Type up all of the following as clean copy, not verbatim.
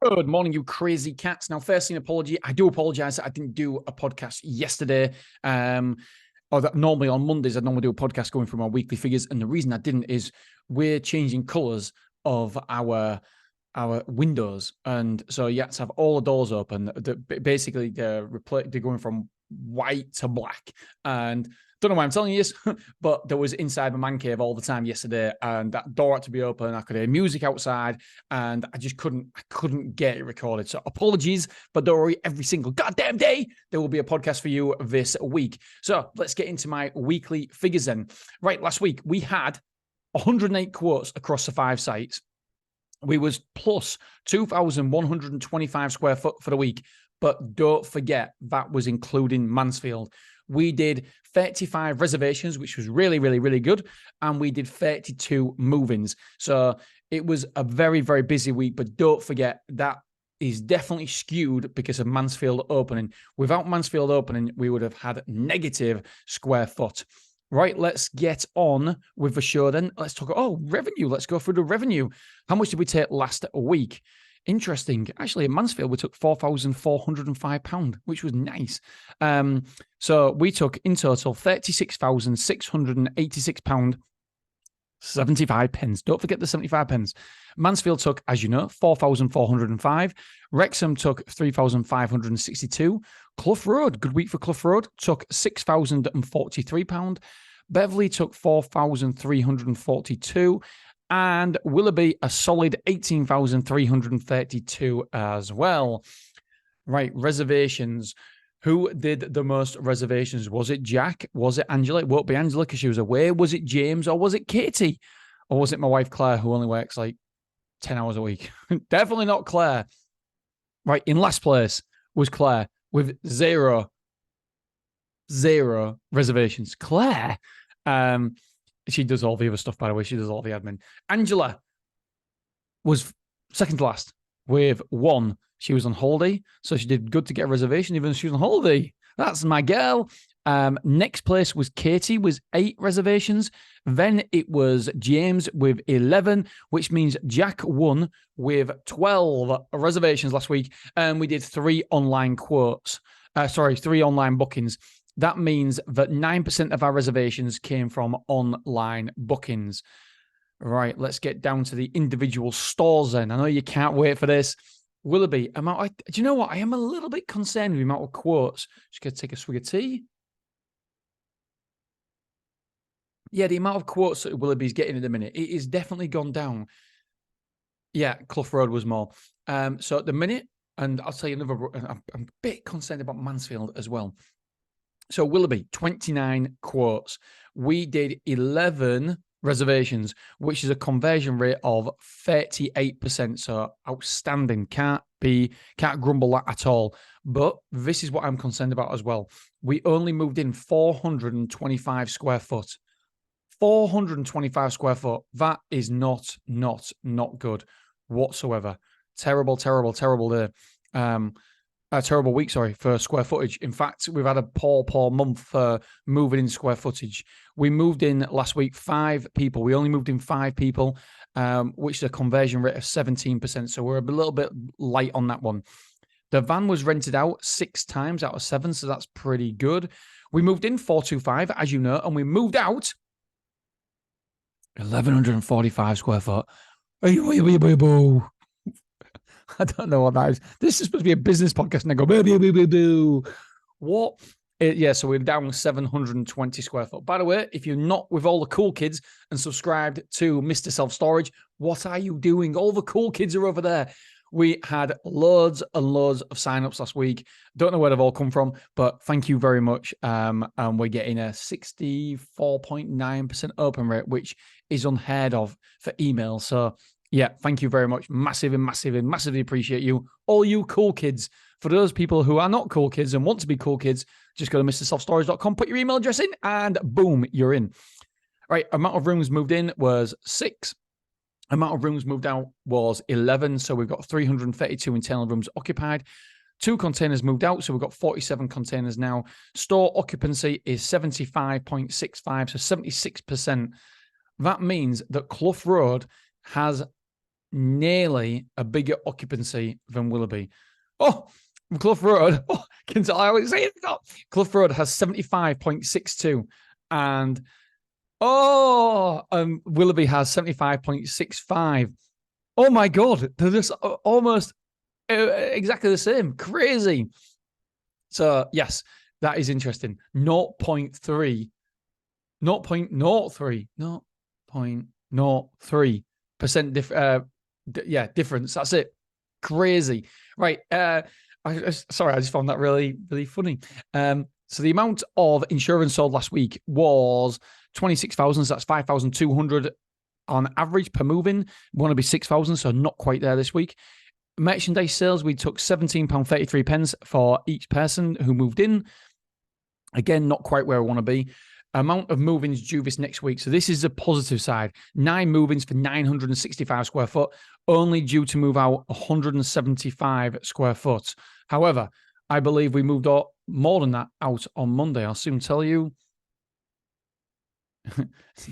Good morning, you crazy cats. Now, firstly, an apology. I do apologize that I didn't do a podcast yesterday. Or that normally on Mondays, I normally do a podcast going through my weekly figures. And the reason I didn't is we're changing colors of our windows. And so you have to have all the doors open. Basically, they're going from white to black. And don't know why I'm telling you this, but there was inside my man cave all the time yesterday, and that door had to be open. I could hear music outside, and I couldn't get it recorded. So apologies, but don't worry, every single goddamn day there will be a podcast for you this week. So let's get into my weekly figures then. Right, last week we had 108 quotes across the 5 sites. We was plus 2,125 square foot for the week, but don't forget that was including Mansfield. We did 35 reservations, which was really, really, really good. And we did 32 move-ins. So it was a very, very busy week. But don't forget, that is definitely skewed because of Mansfield opening. Without Mansfield opening, we would have had negative square foot. Right, let's get on with the show then. Let's talk, revenue. Let's go through the revenue. How much did we take last week? Interesting. Actually, in Mansfield, we took £4,405, which was nice. So we took in total £36,686, 75 pence. Don't forget the 75 pence. Mansfield took, as you know, 4,405. Wrexham took 3,562. Clough Road, good week for Clough Road, took £6,043. Beverley took 4,342. And Willoughby, a solid 18,332 as well. Right, reservations. Who did the most reservations? Was it Jack? Was it Angela? It won't be Angela because she was away. Was it James or was it Katie? Or was it my wife Claire, who only works like 10 hours a week? Definitely not Claire. Right, in last place was Claire with zero reservations. Claire, she does all the other stuff, by the way. She does all the admin. Angela was second to last with 1. She was on holiday, so she did good to get a reservation, even though she was on holiday. That's my girl. Next place was Katie with 8 reservations. Then it was James with 11, which means Jack won with 12 reservations last week. And we did 3 online quotes. 3 online bookings. That means that 9% of our reservations came from online bookings. Right, let's get down to the individual stores then. I know you can't wait for this. Willoughby, do you know what? I am a little bit concerned with the amount of quotes. Just going to take a swig of tea. Yeah, the amount of quotes that Willoughby's getting at the minute, it is definitely gone down. Yeah, Clough Road was more. So at the minute, and I'll tell you another, I'm a bit concerned about Mansfield as well. So Willoughby, 29 quotes. We did 11 reservations, which is a conversion rate of 38%. So outstanding. Can't grumble that at all. But this is what I'm concerned about as well. We only moved in 425 square foot. 425 square foot. That is not good whatsoever. Terrible day. A terrible week, for square footage. In fact, we've had a poor month for moving in square footage. We moved in last week 5 people. We only moved in 5 people, which is a conversion rate of 17%. So we're a little bit light on that one. The van was rented out 6 times out of 7, so that's pretty good. We moved in 425, as you know, and we moved out 1,145 square foot. I don't know what that is. This is supposed to be a business podcast, and I go, boo. What? Yeah, so we're down 720 square foot. By the way, if you're not with all the cool kids and subscribed to Mr. Self-Storage, what are you doing? All the cool kids are over there. We had loads and loads of signups last week. Don't know where they've all come from, but thank you very much. And we're getting a 64.9% open rate, which is unheard of for email. So yeah, thank you very much. Massively appreciate you. All you cool kids. For those people who are not cool kids and want to be cool kids, just go to mrselfstorage.com, put your email address in, and boom, you're in. Right, amount of rooms moved in was 6. Amount of rooms moved out was 11. So we've got 332 internal rooms occupied. 2 containers moved out, so we've got 47 containers now. Store occupancy is 75.65, so 76%. That means that Clough Road has nearly a bigger occupancy than Willoughby. Oh, Clough Road. Oh, can tell I always say it. Clough Road has 75.62 and Willoughby has 75.65. Oh my God, they're just almost exactly the same. Crazy. So yes, that is interesting. 0.3, 0.03% difference. That's it. Crazy. Right. Sorry, I just found that really, really funny. So the amount of insurance sold last week was 26,000. So that's 5,200 on average per move-in. We want to be 6,000, so not quite there this week. Merchandise sales, we took £17.33 for each person who moved in. Again, not quite where I want to be. Amount of move-ins due this next week. So this is the positive side. 9 move-ins for 965 square foot, only due to move out 175 square foot. However, I believe we moved out more than that out on Monday. I'll soon tell you.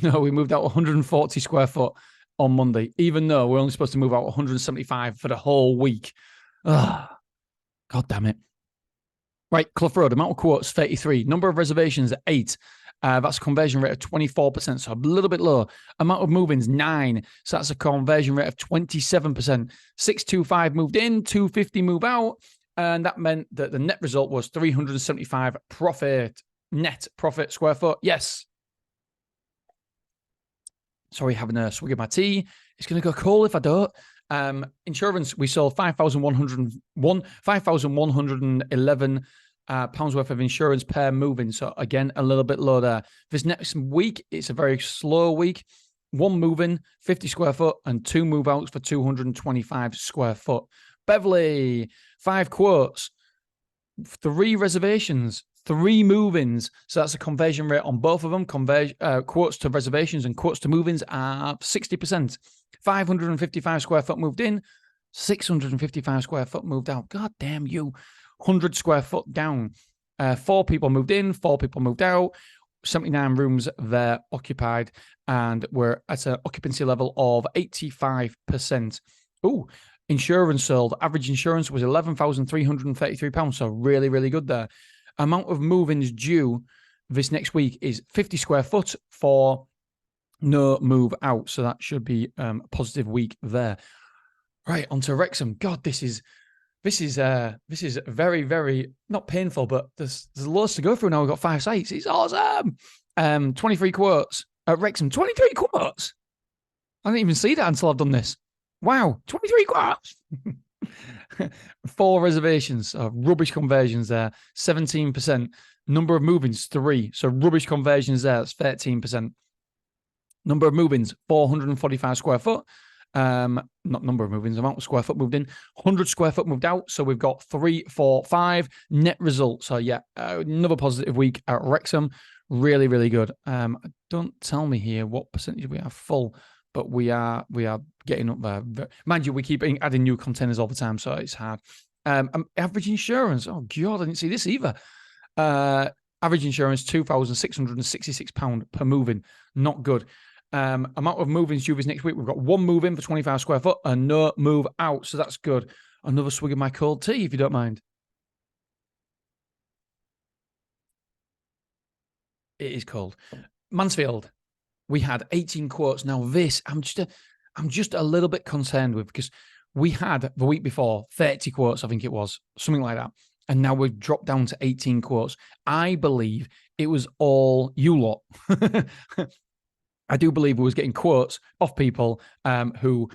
No, we moved out 140 square foot on Monday, even though we're only supposed to move out 175 for the whole week. Ugh. God damn it. Right, Clough Road, amount of quotes, 33. Number of reservations, 8. That's a conversion rate of 24%, so a little bit low. Amount of move-ins, 9. So that's a conversion rate of 27%. 625 moved in, 250 move out, and that meant that the net result was 375 net profit square foot. Yes. Sorry, having a swig of my tea. It's going to go cold if I don't. Insurance, we sold 5,111 pounds worth of insurance per move-in. So again, a little bit low there. This next week, it's a very slow week. 1 move-in, 50 square foot, and 2 move-outs for 225 square foot. Beverly, 5 quotes, 3 reservations, 3 move-ins. So that's a conversion rate on both of them. Quotes to reservations and quotes to move-ins are 60%. 555 square foot moved in, 655 square foot moved out. God damn you. 100 square foot down. 4 people moved in, 4 people moved out. 79 rooms there occupied, and we're at an occupancy level of 85%. Oh, insurance sold. Average insurance was £11,333. So really, really good there. Amount of move-ins due this next week is 50 square foot for no move out. So that should be a positive week there. Right, on to Wrexham. God, this is very, very not painful, but there's loads to go through now. We've got 5 sites. It's awesome. 23 quotes at Wrexham. 23 quotes. I didn't even see that until I've done this. Wow, 23 quotes. 4 reservations. Rubbish conversions there. 17%. Number of move-ins, 3. So rubbish conversions there. That's 13%. Number of move-ins, 445 square foot. Not number of move-ins, amount of square foot moved in. 100 square foot moved out. So we've got 3, 4, 5 net results. So yeah, another positive week at Wrexham. Really, really good. Don't tell me here what percentage we have full, but we are getting up there. Mind you, we keep adding new containers all the time, so it's hard. Average insurance. Oh God, I didn't see this either. Average insurance, £2,666 per move-in. Not good. Amount of move-ins due this next week. We've got 1 move-in for 25 square foot and no move out. So that's good. Another swig of my cold tea, if you don't mind. It is cold. Mansfield, we had 18 quotes. Now this, I'm just a little bit concerned with, because we had the week before 30 quotes, I think it was, something like that. And now we've dropped down to 18 quotes. I believe it was all you lot. I do believe we was getting quotes off people who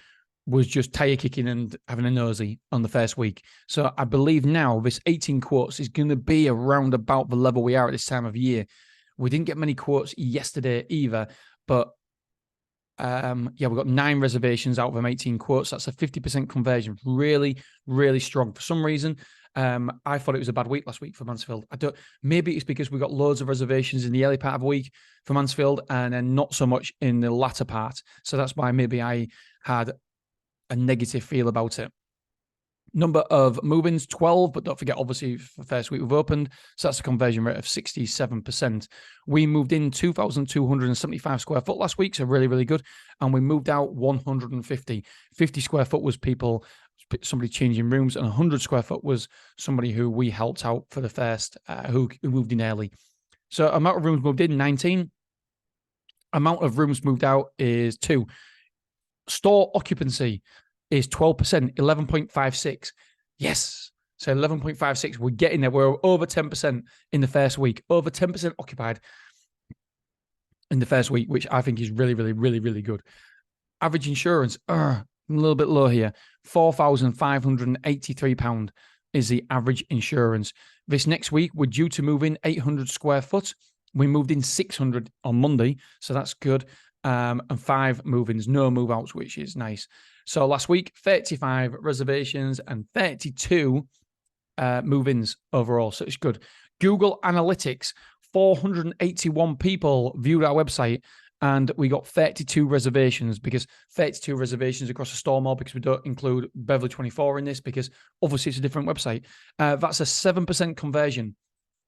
was just tire kicking and having a nosy on the first week. So I believe now this 18 quotes is going to be around about the level we are at this time of year. We didn't get many quotes yesterday either, but yeah, we've got 9 reservations out of them 18 quotes. That's a 50% conversion. Really, really strong. For some reason, I thought it was a bad week last week for Mansfield. Maybe it's because we got loads of reservations in the early part of the week for Mansfield and then not so much in the latter part. So that's why maybe I had a negative feel about it. Number of move-ins, 12, but don't forget, obviously, for first week we've opened, so that's a conversion rate of 67%. We moved in 2,275 square foot last week, so really, really good. And we moved out 150. 50 square foot was somebody changing rooms, and 100 square foot was somebody who we helped out for the first, who moved in early. So amount of rooms moved in, 19. Amount of rooms moved out is 2. Store occupancy is 12%, 11.56. Yes. So 11.56. We're getting there. We're over 10% in the first week. Over 10% occupied in the first week, which I think is really, really, really, really good. Average insurance, a little bit low here. £4,583 is the average insurance. This next week, we're due to move in 800 square foot. We moved in 600 on Monday, so that's good. And 5 move-ins, no move-outs, which is nice. So last week, 35 reservations and 32 move-ins overall. So it's good. Google Analytics, 481 people viewed our website, and we got 32 reservations, because 32 reservations across a store mall, because we don't include Beverly 24 in this, because obviously it's a different website. That's a 7% conversion.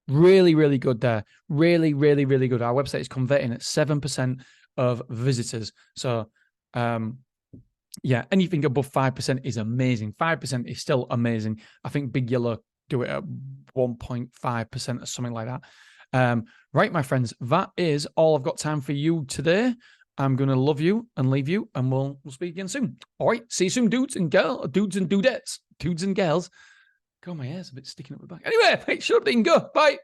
Really, really good there. Really, really, really good. Our website is converting at 7% of visitors. So, yeah, anything above 5% is amazing. 5% is still amazing. I think Big Yellow do it at 1.5% or something like that. Right, my friends, that is all I've got time for you today. I'm going to love you and leave you, and we'll speak again soon. All right, see you soon, dudes and dudettes, dudes and girls. God, my hair's a bit sticking up the back. Anyway, shut up, then go. Bye.